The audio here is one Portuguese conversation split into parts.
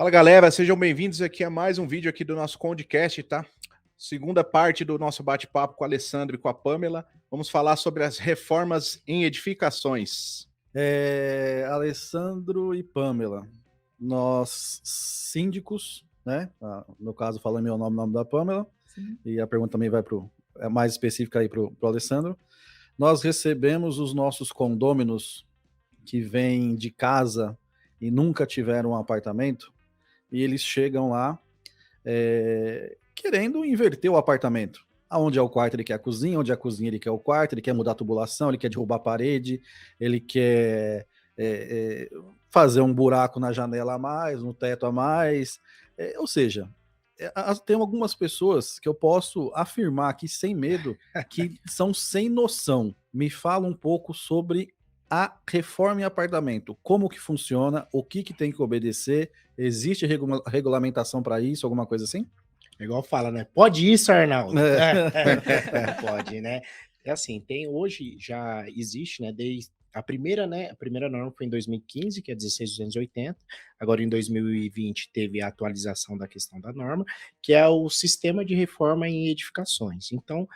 Fala galera, sejam bem-vindos aqui a mais um vídeo aqui do nosso Condcast, tá? Segunda parte do nosso bate-papo com o Alessandro e com a Pamela. Vamos falar sobre as reformas em edificações. Alessandro e Pamela, nós síndicos, né? No caso, falando meu nome, o nome da Pamela, sim. E a pergunta também vai mais específica aí para o Alessandro. Nós recebemos os nossos condôminos que vêm de casa e nunca tiveram um apartamento, e eles chegam lá querendo inverter o apartamento. Onde é o quarto ele quer a cozinha, onde é a cozinha ele quer o quarto, ele quer mudar a tubulação, ele quer derrubar a parede, ele quer fazer um buraco na janela a mais, no teto a mais. Ou seja, tem algumas pessoas que eu posso afirmar aqui sem medo que são sem noção. Me fala um pouco sobre a reforma em apartamento, como que funciona, o que tem que obedecer, existe regulamentação para isso, alguma coisa assim? É igual fala, né? Pode isso, Arnaldo? Pode, né? É assim, hoje já existe, né? Desde a primeira norma foi em 2015, que é 16.280. Agora, em 2020, teve a atualização da questão da norma, que é o sistema de reforma em edificações. Então,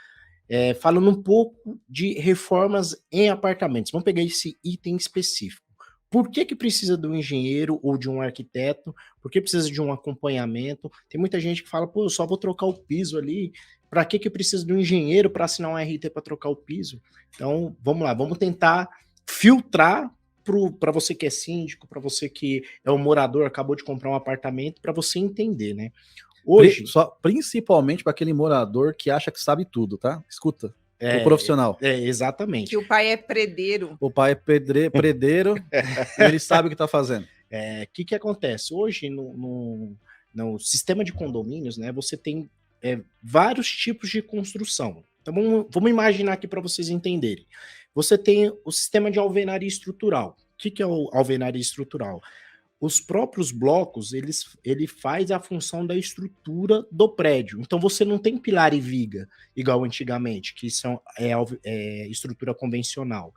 falando um pouco de reformas em apartamentos, vamos pegar esse item específico. Por que precisa de um engenheiro ou de um arquiteto? Por que precisa de um acompanhamento? Tem muita gente que fala, pô, eu só vou trocar o piso ali. Para que precisa de um engenheiro para assinar um RT para trocar o piso? Então, vamos lá, vamos tentar filtrar para você que é síndico, para você que é um morador, acabou de comprar um apartamento, para você entender, né? Hoje, principalmente para aquele morador que acha que sabe tudo, tá? Escuta. O profissional. Exatamente. Que o pai é predeiro. O pai é predeiro, ele sabe o que está fazendo. O que acontece? Hoje, no sistema de condomínios, né, você tem vários tipos de construção. Então, vamos imaginar aqui para vocês entenderem. Você tem o sistema de alvenaria estrutural. O que é o alvenaria estrutural? Os próprios blocos, ele faz a função da estrutura do prédio. Então, você não tem pilar e viga, igual antigamente, que é estrutura convencional.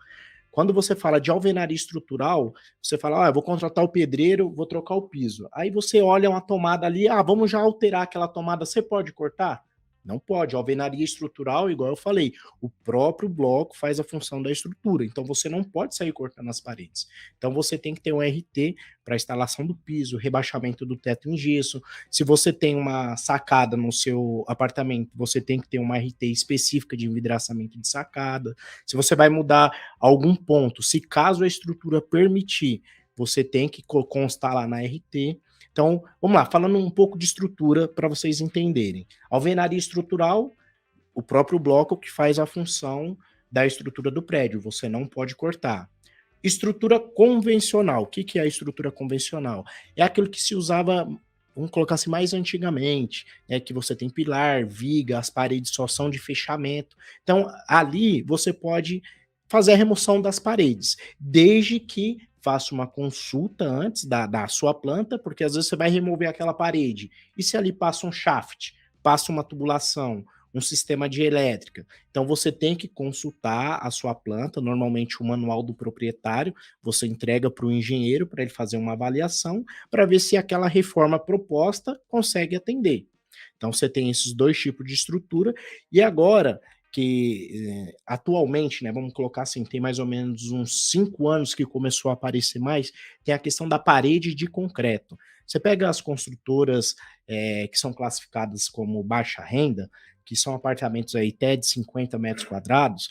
Quando você fala de alvenaria estrutural, você fala, eu vou contratar o pedreiro, vou trocar o piso. Aí você olha uma tomada ali, vamos já alterar aquela tomada, você pode cortar? Não pode. Alvenaria estrutural, igual eu falei, o próprio bloco faz a função da estrutura. Então, você não pode sair cortando as paredes. Então, você tem que ter um RT para instalação do piso, rebaixamento do teto em gesso. Se você tem uma sacada no seu apartamento, você tem que ter uma RT específica de envidraçamento de sacada. Se você vai mudar algum ponto, se caso a estrutura permitir, você tem que constar lá na RT. Então, vamos lá, falando um pouco de estrutura para vocês entenderem. Alvenaria estrutural, o próprio bloco que faz a função da estrutura do prédio, você não pode cortar. Estrutura convencional, o que é a estrutura convencional? É aquilo que se usava, vamos colocar assim, mais antigamente, que você tem pilar, viga, as paredes só são de fechamento. Então, ali você pode fazer a remoção das paredes, desde que faça uma consulta antes da sua planta, porque às vezes você vai remover aquela parede, e se ali passa um shaft, passa uma tubulação, um sistema de elétrica, então você tem que consultar a sua planta, normalmente o manual do proprietário, você entrega para o engenheiro para ele fazer uma avaliação, para ver se aquela reforma proposta consegue atender. Então você tem esses dois tipos de estrutura, e agora que atualmente, né, vamos colocar assim, tem mais ou menos uns 5 anos que começou a aparecer mais, tem a questão da parede de concreto. Você pega as construtoras que são classificadas como baixa renda, que são apartamentos aí até de 50 metros quadrados,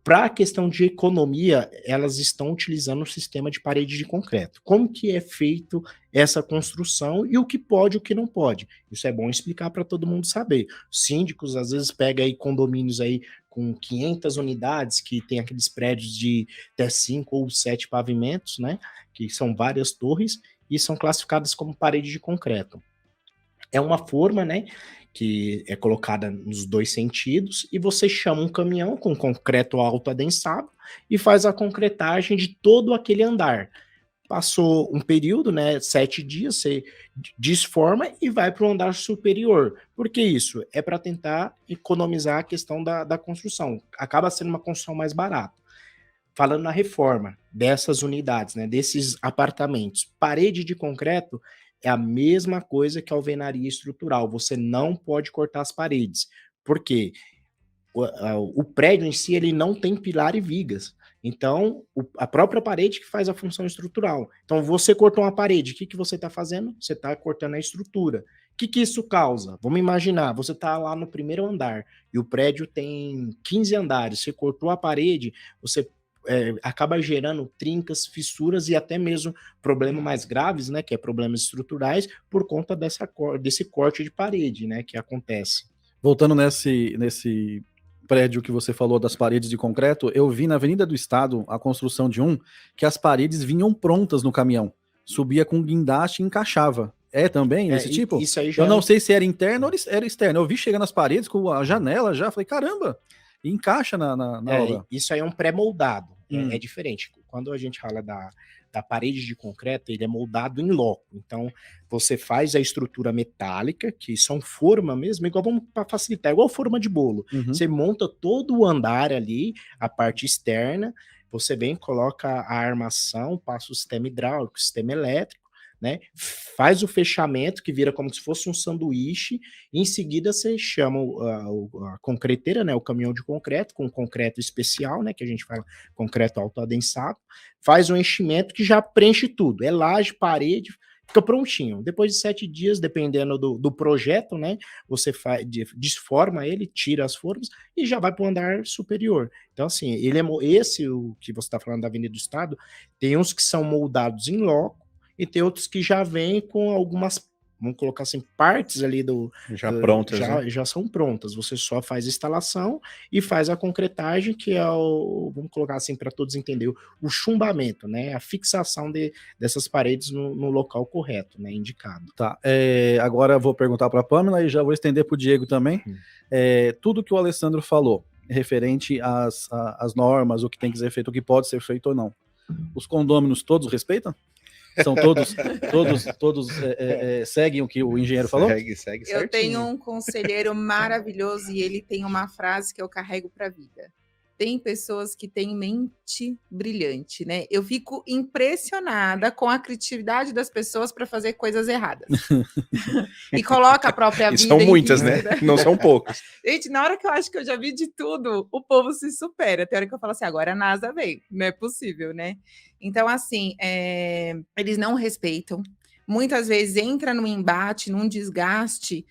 para a questão de economia, elas estão utilizando o sistema de parede de concreto. Como que é feito essa construção e o que pode e o que não pode? Isso é bom explicar para todo mundo saber. Os síndicos, às vezes, pegam aí condomínios aí com 500 unidades, que tem aqueles prédios de até 5 ou 7 pavimentos, né? Que são várias torres e são classificadas como parede de concreto. É uma forma, né, que é colocada nos dois sentidos, e você chama um caminhão com concreto alto adensado e faz a concretagem de todo aquele andar. Passou um período, né, 7 dias, você desforma e vai para o andar superior. Por que isso? É para tentar economizar a questão da construção. Acaba sendo uma construção mais barata. Falando na reforma dessas unidades, né, desses apartamentos, parede de concreto é a mesma coisa que a alvenaria estrutural. Você não pode cortar as paredes. Por quê? O prédio em si ele não tem pilar e vigas. Então, a própria parede que faz a função estrutural. Então, você cortou uma parede, o que você está fazendo? Você está cortando a estrutura. O que isso causa? Vamos imaginar, você está lá no primeiro andar e o prédio tem 15 andares, você cortou a parede, você acaba gerando trincas, fissuras e até mesmo problemas mais graves, né, que é problemas estruturais, por conta desse corte de parede, né, que acontece. Voltando nesse prédio que você falou das paredes de concreto, eu vi na Avenida do Estado a construção de que as paredes vinham prontas no caminhão. Subia com guindaste e encaixava. É também esse tipo? Isso aí já eu não sei se era interno ou era externo. Eu vi chegando as paredes com a janela já, falei, caramba, e encaixa na obra. Isso aí é um pré-moldado, é diferente. Quando a gente fala da parede de concreto, ele é moldado em loco. Então, você faz a estrutura metálica, que são forma mesmo, igual vamos para facilitar, igual forma de bolo. Você monta todo o andar ali, a parte externa, você vem, coloca a armação, passa o sistema hidráulico, o sistema elétrico, né? Faz o fechamento, que vira como se fosse um sanduíche, e em seguida você chama a concreteira, né? O caminhão de concreto, com concreto especial, né? Que a gente fala concreto autoadensado, faz um enchimento que já preenche tudo, é laje, parede, fica prontinho. Depois de 7 dias, dependendo do projeto, né? Você desforma ele, tira as formas e já vai para o andar superior. Então, assim, o que você está falando da Avenida do Estado, tem uns que são moldados em loco, e tem outros que já vêm com algumas, vamos colocar assim, partes ali prontas, já são prontas. Você só faz a instalação e faz a concretagem, que é vamos colocar assim para todos entenderem, o chumbamento, né? A fixação dessas paredes no local correto, né? Indicado. Tá. Agora eu vou perguntar para a Pamela e já vou estender para o Diego também. Tudo que o Alessandro falou referente às normas, o que tem que ser feito, o que pode ser feito ou não. Os condôminos todos respeitam? São todos seguem o que o engenheiro falou? Segue certinho. Eu tenho um conselheiro maravilhoso e ele tem uma frase que eu carrego para a vida. Tem pessoas que têm mente brilhante, né? Eu fico impressionada com a criatividade das pessoas para fazer coisas erradas. E coloca a própria vida. E são muitas, né? Não são poucas. Gente, na hora que eu acho que eu já vi de tudo, o povo se supera. Tem hora que eu falo assim, agora a NASA vem. Não é possível, né? Então, assim, eles não respeitam. Muitas vezes entra num embate, num desgaste,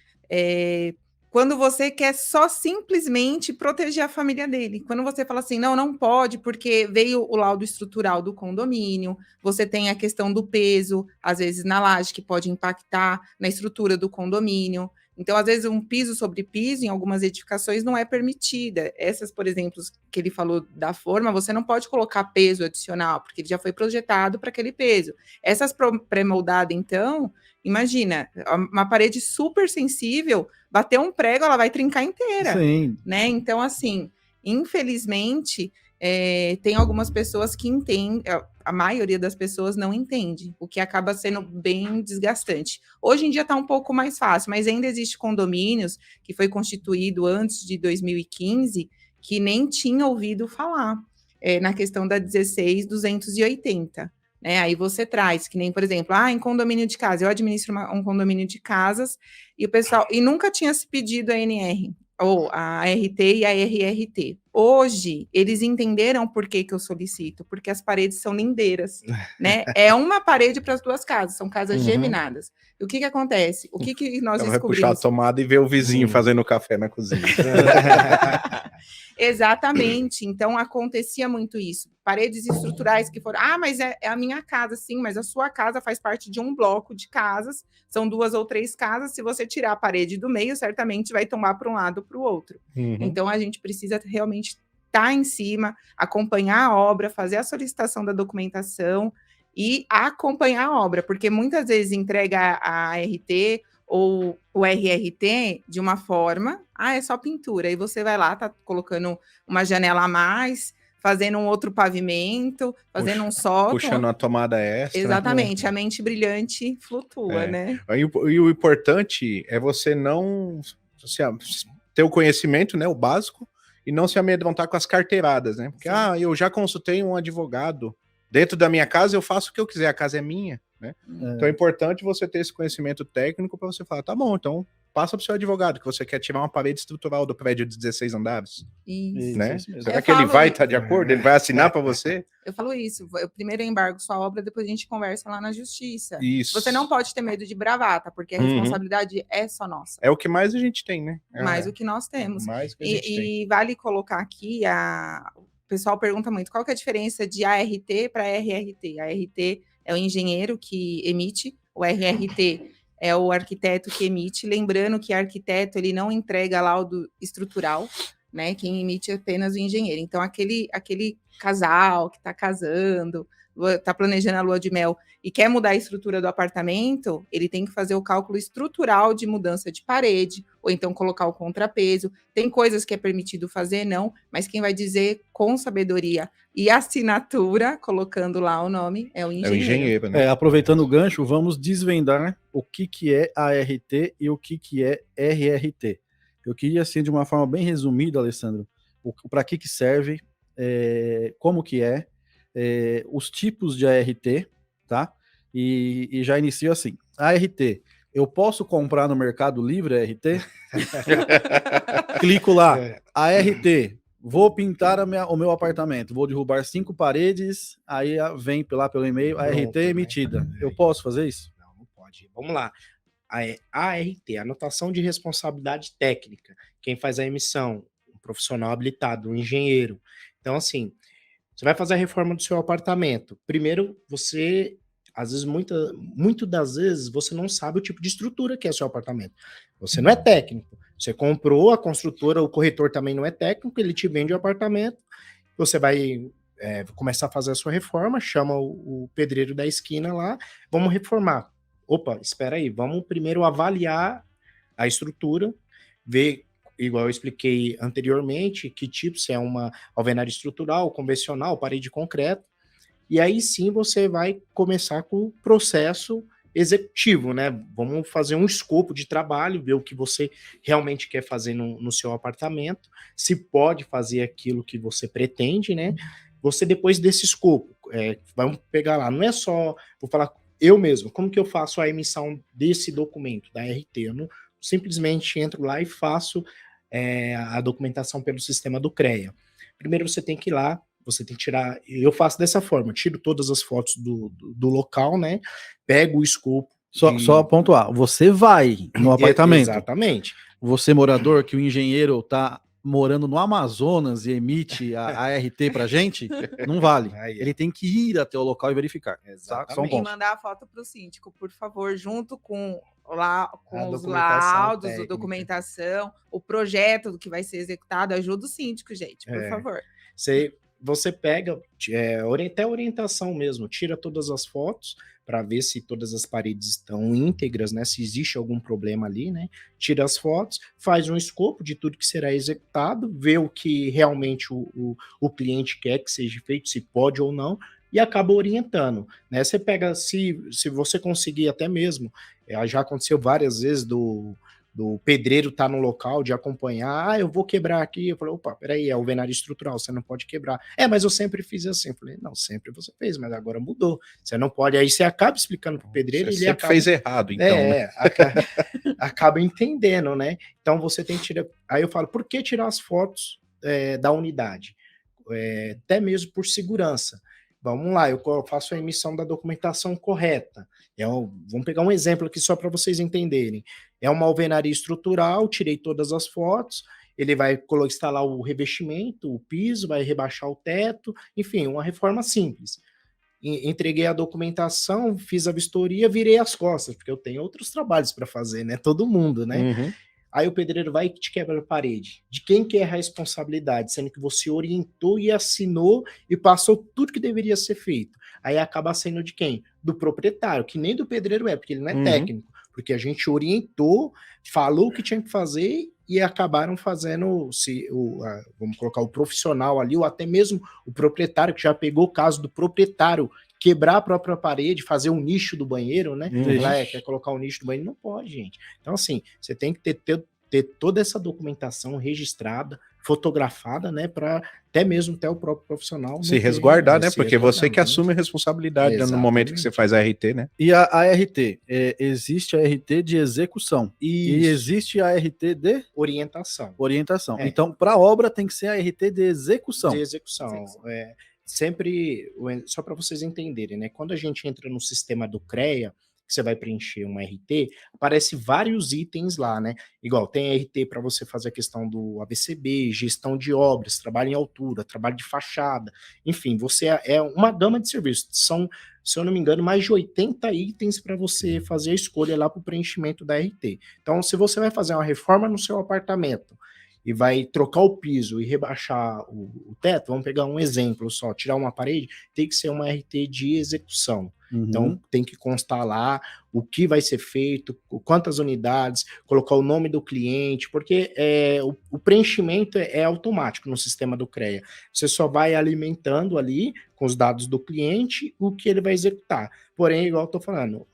quando você quer só simplesmente proteger a família dele. Quando você fala assim, não pode, porque veio o laudo estrutural do condomínio, você tem a questão do peso, às vezes na laje, que pode impactar na estrutura do condomínio. Então, às vezes, um piso sobre piso em algumas edificações não é permitida. Essas, por exemplo, que ele falou da forma, você não pode colocar peso adicional, porque ele já foi projetado para aquele peso. Essas pré-moldadas, então, imagina, uma parede super sensível, bater um prego, ela vai trincar inteira. Sim. Né? Então, assim, infelizmente, tem algumas pessoas que entendem, a maioria das pessoas não entende, o que acaba sendo bem desgastante. Hoje em dia está um pouco mais fácil, mas ainda existe condomínios que foi constituído antes de 2015 que nem tinha ouvido falar na questão da 16.280. Né? Aí você traz, que nem, por exemplo, em condomínio de casa, eu administro um condomínio de casas e o pessoal, e nunca tinha se pedido a NR, ou a RT e a RRT. Hoje, eles entenderam por que eu solicito, porque as paredes são lindeiras, né? É uma parede para as duas casas, são casas geminadas. E o que acontece? O que nós descobrimos? Vai puxar a tomada e ver o vizinho fazendo café na cozinha. Exatamente. Então, acontecia muito isso. Paredes estruturais que foram... mas é a minha casa, sim, mas a sua casa faz parte de um bloco de casas, são 2 ou 3 casas, se você tirar a parede do meio, certamente vai tomar para um lado ou para o outro. Então, a gente precisa realmente estar em cima, acompanhar a obra, fazer a solicitação da documentação e acompanhar a obra, porque muitas vezes entrega a RT ou o RRT de uma forma, é só pintura, aí você vai lá, tá colocando uma janela a mais, fazendo um outro pavimento, fazendo um sótão. Puxando uma tomada extra. Exatamente, a mente brilhante flutua, né? E o importante é você não ter o conhecimento, né, o básico, e não se amedrontar com as carteiradas, né? Porque, eu já consultei um advogado, dentro da minha casa eu faço o que eu quiser, a casa é minha. né? Então é importante você ter esse conhecimento técnico para você falar, tá bom, então passa para o seu advogado que você quer tirar uma parede estrutural do prédio de 16 andares. Isso. Né? Isso mesmo. Será Eu que ele falo vai isso. estar de acordo? Ele vai assinar para você? Eu falo isso. Eu primeiro embargo sua obra, depois a gente conversa lá na justiça. Isso. Você não pode ter medo de bravata, porque a responsabilidade é só nossa. É o que mais a gente tem, né? Mais o que nós temos. Mais que a gente tem. E vale colocar aqui, o pessoal pergunta muito, qual que é a diferença de ART para RRT? A ART é o engenheiro que emite, o RRT é o arquiteto que emite, lembrando que arquiteto ele não entrega laudo estrutural, né? Quem emite é apenas o engenheiro. Então, aquele casal que está casando, está planejando a lua de mel e quer mudar a estrutura do apartamento, ele tem que fazer o cálculo estrutural de mudança de parede, ou então colocar o contrapeso. Tem coisas que é permitido fazer, não, mas quem vai dizer com sabedoria e assinatura, colocando lá o nome, é o engenheiro. É o engenheiro, né? Aproveitando o gancho, vamos desvendar o que é ART e o que é RRT. Eu queria, assim, de uma forma bem resumida, Alessandro, para que serve, como que é, os tipos de ART, tá? E já inicio assim. ART, eu posso comprar no Mercado Livre ART? Clico lá, ART, vou pintar o meu apartamento, vou derrubar 5 paredes, aí vem lá pelo e-mail, ART emitida. Né? Eu posso fazer isso? Não pode. Vamos lá. A ART, Anotação de Responsabilidade Técnica. Quem faz a emissão? Um profissional habilitado, um engenheiro. Então, assim, você vai fazer a reforma do seu apartamento. Primeiro, você, às vezes, muito das vezes, você não sabe o tipo de estrutura que é o seu apartamento. Você não é técnico. Você comprou, a construtora, o corretor também não é técnico, ele te vende o apartamento, você vai começar a fazer a sua reforma, chama o pedreiro da esquina lá, vamos reformar. Opa, espera aí, vamos primeiro avaliar a estrutura, ver, igual eu expliquei anteriormente, que tipo, se é uma alvenaria estrutural, convencional, parede de concreto, e aí sim você vai começar com o processo executivo, né? Vamos fazer um escopo de trabalho, ver o que você realmente quer fazer no seu apartamento, se pode fazer aquilo que você pretende, né? Você, depois desse escopo, vamos pegar lá, não é só, vou falar eu mesmo, como que eu faço a emissão desse documento, da RT? Eu não simplesmente entro lá e faço a documentação pelo sistema do CREA. Primeiro você tem que ir lá, você tem que tirar, eu faço dessa forma, tiro todas as fotos do local, né? Pego o escopo. Só pontuar, você vai no apartamento. Exatamente. Você, morador, que o engenheiro tá morando no Amazonas e emite a ART pra gente, não vale. Ele tem que ir até o local e verificar. Tá? Só um E ponto. mandar a foto para o síndico, por favor, junto com os documentação laudos, a técnica. documentação, o projeto do que vai ser executado. Ajuda o síndico, gente, por favor. Você pega até orientação mesmo, tira todas as fotos para ver se todas as paredes estão íntegras, né? Se existe algum problema ali, né? Tira as fotos, faz um escopo de tudo que será executado, vê o que realmente o cliente quer que seja feito, se pode ou não, e acaba orientando, né? Você pega, se você conseguir até mesmo, já aconteceu várias vezes do pedreiro tá no local, de acompanhar, eu vou quebrar aqui, eu falei, opa, peraí, é alvenaria estrutural, você não pode quebrar. Mas eu sempre fiz assim, eu falei, não, sempre você fez, mas agora mudou, você não pode, aí você acaba explicando pro pedreiro, Você ele sempre fez errado, então. Né? Acaba entendendo, né? Então você tem que tirar, aí eu falo, por que tirar as fotos da unidade? Até mesmo por segurança. Vamos lá, eu faço a emissão da documentação correta. Vamos pegar um exemplo aqui só para vocês entenderem. É uma alvenaria estrutural, tirei todas as fotos, ele vai instalar o revestimento, o piso, vai rebaixar o teto, enfim, uma reforma simples. Entreguei a documentação, fiz a vistoria, virei as costas, porque eu tenho outros trabalhos para fazer, né? Todo mundo, né? Uhum. Aí o pedreiro vai e te quebra a parede. De quem que é a responsabilidade? Sendo que você orientou e assinou e passou tudo que deveria ser feito. Aí acaba sendo de quem? Do proprietário, que nem do pedreiro porque ele não é técnico. Porque a gente orientou, falou o que tinha que fazer e acabaram fazendo, vamos colocar o profissional ali, ou até mesmo o proprietário, que já pegou o caso do proprietário quebrar a própria parede, fazer um nicho do banheiro, né? Lá quer colocar um nicho do banheiro, não pode, gente. Então, assim, você tem que ter ter toda essa documentação registrada, fotografada, né, para até mesmo o próprio profissional Se resguardar, né? se Porque você que resguardar, assume a responsabilidade no momento que você Exatamente. faz a RT, né? E a RT, existe a RT de execução e Isso. existe a RT de Orientação. orientação. É. Então, para a obra tem que ser a RT de execução. De execução. Sempre, só para vocês entenderem, né? Quando a gente entra no sistema do CREA, que você vai preencher uma RT, aparece vários itens lá, né? Igual, tem RT para você fazer a questão do ABCB, gestão de obras, trabalho em altura, trabalho de fachada, enfim, você é uma gama de serviços. São, se eu não me engano, mais de 80 itens para você fazer a escolha lá para o preenchimento da RT. Então, se você vai fazer uma reforma no seu apartamento e vai trocar o piso e rebaixar o teto, vamos pegar um exemplo só, tirar uma parede, tem que ser uma RT de execução. Então, tem que constar lá o que vai ser feito, quantas unidades, colocar o nome do cliente, porque o preenchimento é automático no sistema do CREA. Você só vai alimentando ali, com os dados do cliente, o que ele vai executar. Porém, igual eu estou falando,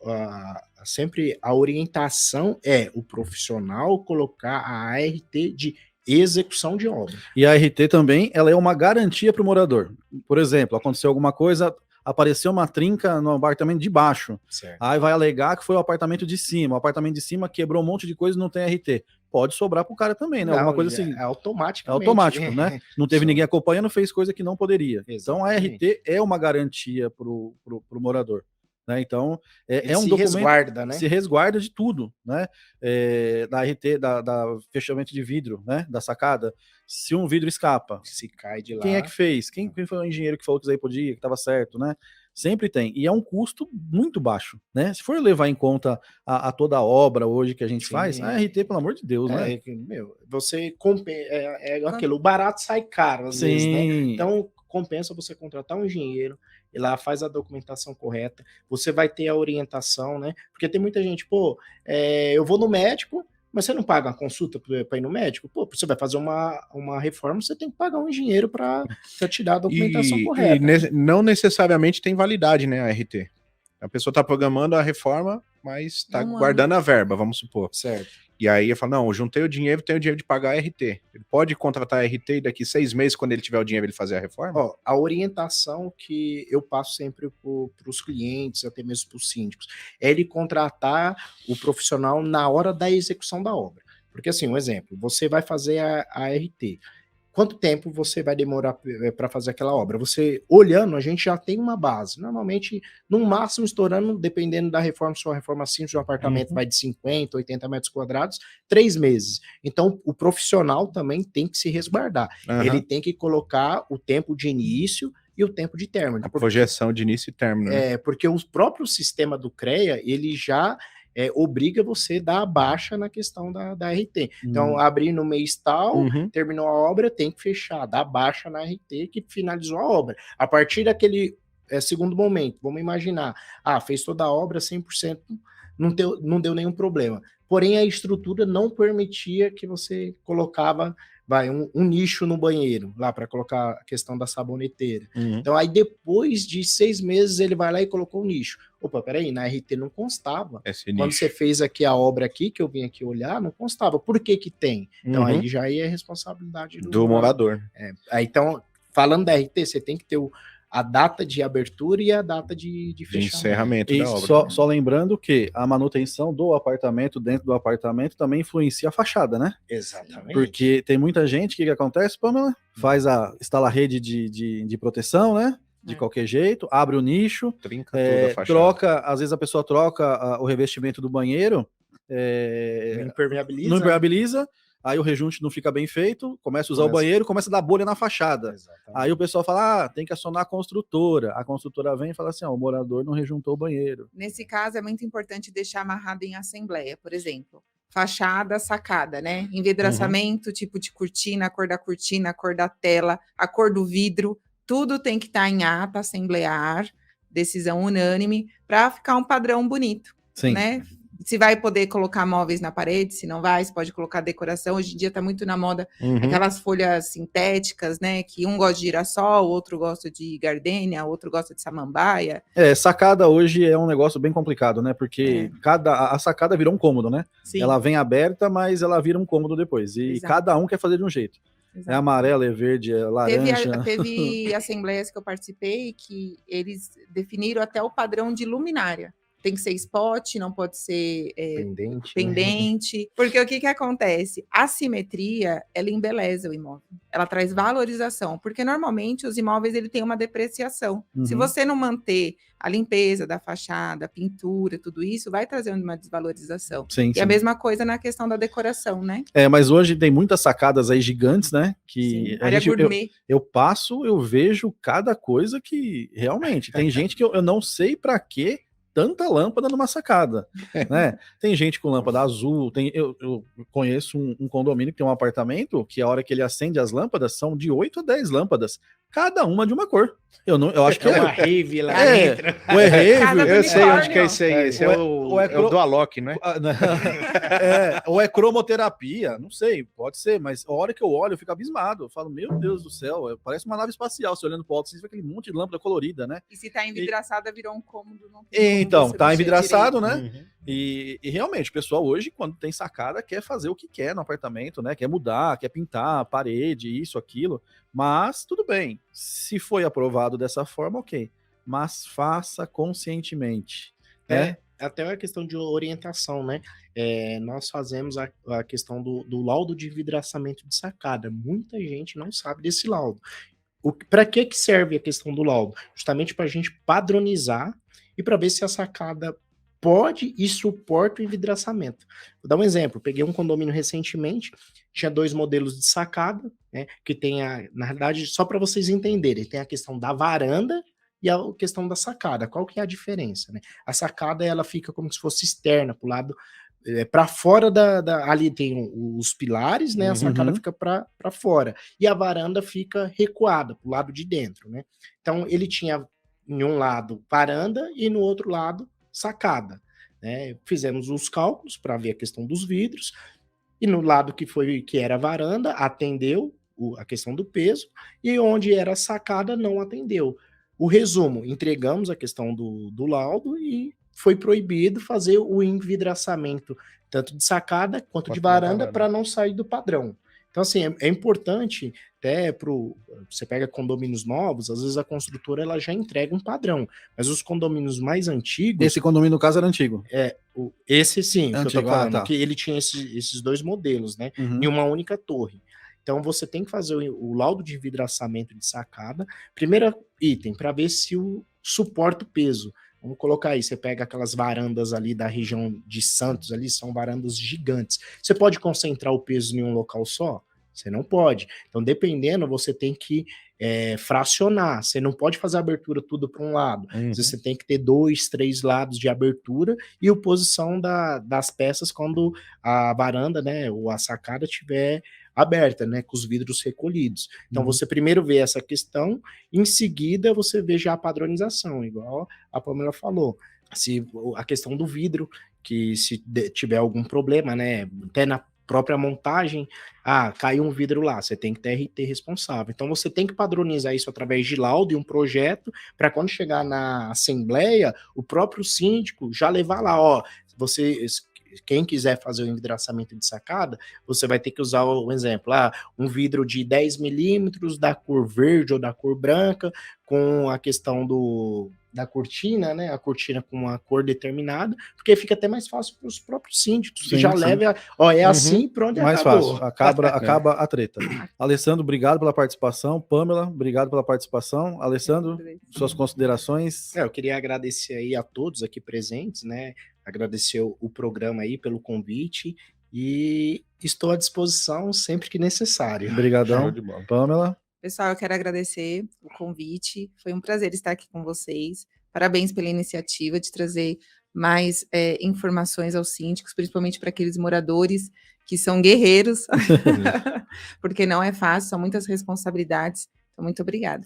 sempre a orientação é o profissional colocar a ART de execução de obra. E a RT também, ela é uma garantia para o morador. Por exemplo, aconteceu alguma coisa, apareceu uma trinca no apartamento de baixo. Certo. Aí vai alegar que foi o apartamento de cima. O apartamento de cima quebrou um monte de coisa e não tem RT. Pode sobrar pro cara também, né? Não, Alguma coisa assim. É automático. É automático, né? Não teve ninguém acompanhando, fez coisa que não poderia. Então a RT é uma garantia pro morador. Né? Então, é um documento resguarda, né? Se resguarda de tudo, né? Da RT, da fechamento de vidro, né? Da sacada. Se um vidro escapa, se cai de lá. Quem é que fez? Quem foi o engenheiro que falou que isso aí podia, que estava certo, né? Sempre tem. E é um custo muito baixo, né? Se for levar em conta a toda a obra hoje que a gente faz, a RT, pelo amor de Deus, né? Você aquilo, o barato sai caro às vezes, né? Então, compensa você contratar um engenheiro, e lá faz a documentação correta, você vai ter a orientação, né? Porque tem muita gente, eu vou no médico, mas você não paga uma consulta para ir no médico? Você vai fazer uma reforma, você tem que pagar um engenheiro para te dar a documentação correta. E não necessariamente tem validade, né, a RT. A pessoa está programando a reforma, mas está guardando a verba, vamos supor. Certo. E aí eu falo, não, eu juntei o dinheiro, tenho o dinheiro de pagar a RT. Ele pode contratar a RT e daqui 6 meses, quando ele tiver o dinheiro, ele fazer a reforma? A orientação que eu passo sempre para os clientes, até mesmo para os síndicos, é ele contratar o profissional na hora da execução da obra. Porque assim, um exemplo, você vai fazer a RT. Quanto tempo você vai demorar para fazer aquela obra? Você, olhando, a gente já tem uma base. Normalmente, no máximo, estourando, dependendo da reforma, se uma reforma simples, um apartamento vai de 50, 80 metros quadrados, 3 meses. Então, o profissional também tem que se resguardar. Ele tem que colocar o tempo de início e o tempo de término. A projeção de início e término. Né? Porque o próprio sistema do CREA, ele já obriga você a dar a baixa na questão da RT. Então, abrir no mês tal, terminou a obra, tem que fechar, dar baixa na RT que finalizou a obra. A partir daquele segundo momento, vamos imaginar, fez toda a obra 100%, não deu nenhum problema. Porém, a estrutura não permitia que você colocava um nicho no banheiro, lá para colocar a questão da saboneteira. Então, aí depois de 6 meses, ele vai lá e colocou o nicho. Opa, peraí, na RT não constava. Quando você fez aqui a obra aqui, que eu vim aqui olhar, não constava. Por que que tem? Então, aí já é responsabilidade do morador. Então, falando da RT, você tem que ter a data de abertura e a data de fechamento. De encerramento da obra. Só lembrando que a manutenção do apartamento, dentro do apartamento, também influencia a fachada, né? Exatamente. Porque tem muita gente, o que acontece, Pamela? Instala a rede de proteção, né? De qualquer jeito, abre o nicho, trinca toda a fachada. Troca, às vezes a pessoa troca o revestimento do banheiro, não impermeabiliza, aí o rejunte não fica bem feito, começa a usar o banheiro, começa a dar bolha na fachada. Exatamente. Aí o pessoal fala, tem que acionar a construtora vem e fala assim, o morador não rejuntou o banheiro. Nesse caso, é muito importante deixar amarrado em assembleia, por exemplo. Fachada, sacada, né? Envidraçamento, tipo de cortina, a cor da tela, a cor do vidro, tudo tem que estar em ata assemblear, decisão unânime, para ficar um padrão bonito, né? se vai poder colocar móveis na parede, se não vai, se pode colocar decoração. Hoje em dia está muito na moda aquelas folhas sintéticas, né? Que um gosta de girassol, o outro gosta de gardênia, o outro gosta de samambaia. Sacada hoje é um negócio bem complicado, né? Porque a sacada virou um cômodo, né? Sim. Ela vem aberta, mas ela vira um cômodo depois. E Exato. cada um quer fazer de um jeito. Exato. É amarelo, é verde, é laranja. Teve assembleias que eu participei que eles definiram até o padrão de luminária. Tem que ser spot, não pode ser pendente. Né? Porque o que acontece? A simetria, ela embeleza o imóvel. Ela traz valorização. Porque, normalmente, os imóveis ele tem uma depreciação. Se você não manter a limpeza da fachada, a pintura, tudo isso, vai trazer uma desvalorização. Sim, e a mesma coisa na questão da decoração, né? Mas hoje tem muitas sacadas aí gigantes, né? Que área gourmet. Eu passo, eu vejo cada coisa que, realmente, tem gente que eu não sei para quê tanta lâmpada numa sacada, né? Tem gente com lâmpada azul, eu conheço um condomínio que tem um apartamento que a hora que ele acende as lâmpadas são de 8 a 10 lâmpadas, cada uma de uma cor. Eu acho que é uma rave lá dentro. É rave. Eu sei onde que é esse aí. Esse é o do Alok, né? Ou é cromoterapia, não sei, pode ser, mas a hora que eu olho, eu fico abismado. Eu falo, meu Deus do céu, parece uma nave espacial. Você olhando pro alto, você vê aquele monte de lâmpada colorida, né? E se tá envidraçada, virou um cômodo. Não tem então, tá envidraçado, direito. né? E realmente, o pessoal hoje, quando tem sacada, quer fazer o que quer no apartamento, né? Quer mudar, quer pintar a parede, isso, aquilo. Mas, tudo bem. Se foi aprovado dessa forma, ok. Mas faça conscientemente. Até a questão de orientação, né? Nós fazemos a questão do laudo de vidraçamento de sacada. Muita gente não sabe desse laudo. Para que serve a questão do laudo? Justamente para a gente padronizar e para ver se a sacada pode e suporta o envidraçamento. Vou dar um exemplo. Peguei um condomínio recentemente, tinha 2 modelos de sacada, né? Que tem na verdade, só para vocês entenderem, tem a questão da varanda e a questão da sacada. Qual que é a diferença, né? A sacada, ela fica como se fosse externa, para o lado, para fora ali tem os pilares, né? A sacada fica para fora. E a varanda fica recuada, para o lado de dentro, né? Então, ele tinha em um lado varanda e no outro lado sacada, né? Fizemos os cálculos para ver a questão dos vidros, e no lado que era a varanda, atendeu a questão do peso, e onde era a sacada, não atendeu. O resumo, entregamos a questão do laudo e foi proibido fazer o envidraçamento, tanto de sacada quanto de varanda, para não sair do padrão. Então, assim, é importante, até você pega condomínios novos, às vezes a construtora ela já entrega um padrão, mas os condomínios mais antigos... Esse condomínio, no caso, era antigo. Esse sim, antigo, que eu tô falando, que ele tinha esses 2 modelos, né, em uma única torre. Então, você tem que fazer o laudo de envidraçamento de sacada, primeiro item, para ver se suporta o peso. Vamos colocar aí, você pega aquelas varandas ali da região de Santos, ali são varandas gigantes. Você pode concentrar o peso em um local só? Você não pode. Então, dependendo, você tem que fracionar. Você não pode fazer a abertura tudo para um lado. Você tem que ter 2, 3 lados de abertura e a posição das peças quando a varanda, né, ou a sacada estiver aberta, né, com os vidros recolhidos. Então, você primeiro vê essa questão, em seguida você vê já a padronização, igual a Pamela falou. Se a questão do vidro, que se tiver algum problema, né, até na própria montagem, caiu um vidro lá, você tem que ter RT responsável. Então, você tem que padronizar isso através de laudo e um projeto, para quando chegar na assembleia, o próprio síndico já levar lá, quem quiser fazer o envidraçamento de sacada, você vai ter que usar um exemplo, um vidro de 10 milímetros da cor verde ou da cor branca, com a questão da cortina, né? A cortina com uma cor determinada, porque fica até mais fácil para os próprios síndicos, que já leva, assim, pronto, mais acabou. fácil, acaba a treta. Alessandro, obrigado pela participação. Pamela, obrigado pela participação. Alessandro, suas considerações? Eu queria agradecer aí a todos aqui presentes, né? Agradecer o programa aí pelo convite e estou à disposição sempre que necessário. Obrigadão. Pamela? Pessoal, eu quero agradecer o convite. Foi um prazer estar aqui com vocês. Parabéns pela iniciativa de trazer mais informações aos síndicos, principalmente para aqueles moradores que são guerreiros, porque não é fácil, são muitas responsabilidades. Então, muito obrigada.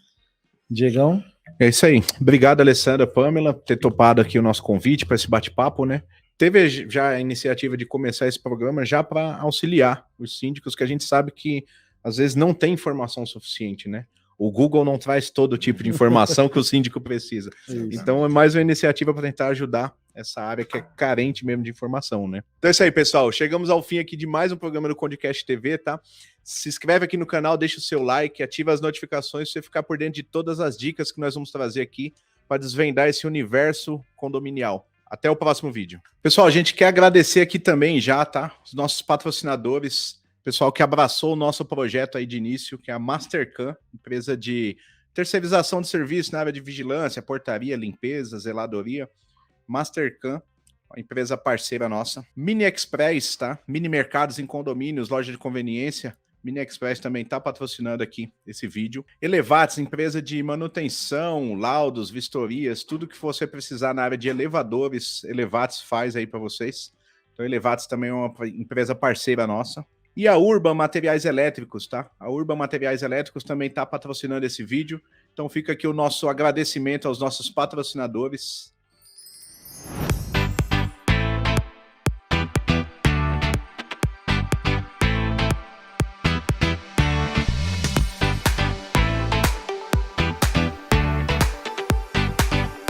Diegão? É isso aí. Obrigado, Alessandra, Pamela, por ter topado aqui o nosso convite para esse bate-papo, né? teve já a iniciativa de começar esse programa já para auxiliar os síndicos, que a gente sabe que às vezes não tem informação suficiente, né? O Google não traz todo tipo de informação que o síndico precisa. Então é mais uma iniciativa para tentar ajudar essa área que é carente mesmo de informação, né? Então é isso aí, pessoal. Chegamos ao fim aqui de mais um programa do Condecast TV, tá? Se inscreve aqui no canal, deixa o seu like, ativa as notificações para você ficar por dentro de todas as dicas que nós vamos trazer aqui para desvendar esse universo condominial. Até o próximo vídeo. Pessoal, a gente quer agradecer aqui também já, tá? Os nossos patrocinadores, pessoal que abraçou o nosso projeto aí de início, que é a Mastercam, empresa de terceirização de serviço na área de vigilância, portaria, limpeza, zeladoria. Mastercam, uma empresa parceira nossa. Mini Express, tá? Mini mercados em condomínios, loja de conveniência. Mini Express também está patrocinando aqui esse vídeo. Elevates, empresa de manutenção, laudos, vistorias, tudo que você precisar na área de elevadores, Elevates faz aí para vocês. Então, Elevates também é uma empresa parceira nossa. E a Urban Materiais Elétricos, tá? A Urban Materiais Elétricos também está patrocinando esse vídeo. Então fica aqui o nosso agradecimento aos nossos patrocinadores.